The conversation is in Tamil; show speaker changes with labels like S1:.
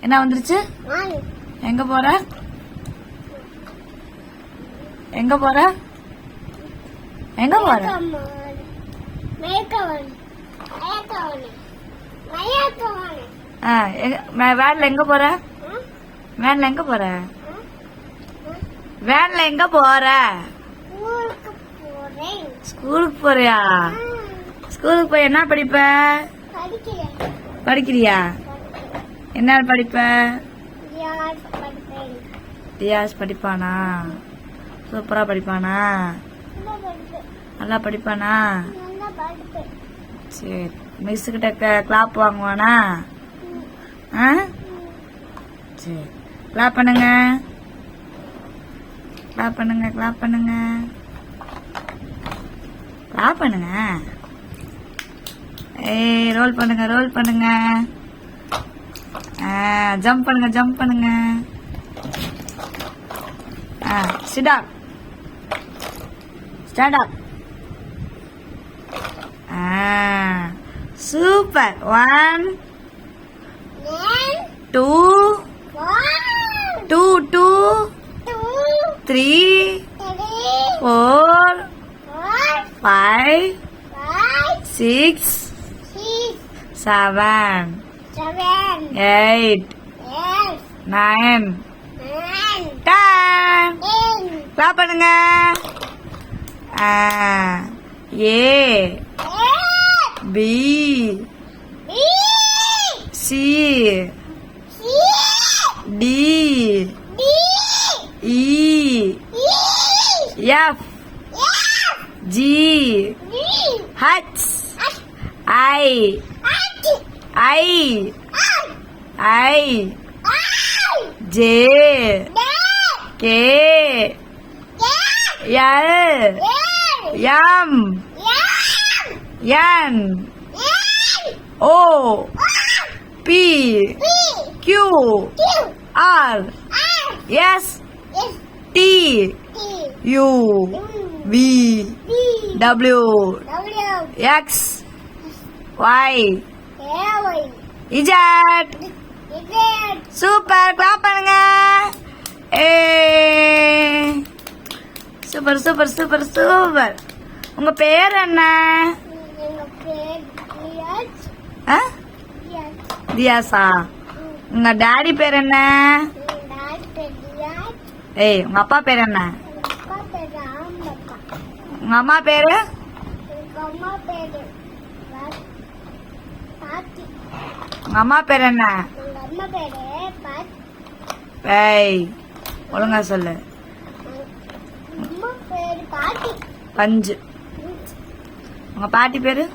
S1: என்ன வந்துருச்சு? எங்க போற? எங்க போற? எங்க போற? வேன்ல எங்க போற? வேன்ல எங்க போற? வேன்ல எங்க போற? ஸ்கூலுக்கு போறியா? ஸ்கூலுக்கு போய் என்ன படிப்ப? படிக்கிறியா? என்ன படிப்ப? ரியாஸ் படிப்பானா? சூப்பரா படிப்பானா? நல்லா படிப்பானா? சரி, மிஸ் கிட்ட கிளாப் வாங்குவானா? சரி, கிளாப் பண்ணுங்க, கிளாப் பண்ணுங்க, கிளாப் பண்ணுங்க, கிளாப் பண்ணுங்க. ஏய், ரோல் பண்ணுங்க, ரோல் பண்ணுங்க. ஜம்ப் பண்ணுங்க, ஜம்ப் பண்ணுங்க. சிட் அப், ஸ்டாண்ட் அப். சூப்பர். 1 2 2 2 3 4 5 6 7 8 9 10. கிளாப் பண்ணுங்க. A B C D E F G H I I I J K L M N O P Q R S T U V W X Y Z. Super. Clap பண்ணுங்க. Super super super super. உங்க பேர் என்ன? தியாசா. உங்க டாடி பேர் என்ன? ஏய், உங்க அப்பா பேர் என்ன? உங்க அம்மா பேரு? உங்க அம்மா பேர் என்ன? ஏய், ஒழுங்கா சொல்லு. பஞ்சு. உங்க பாட்டி பேரு?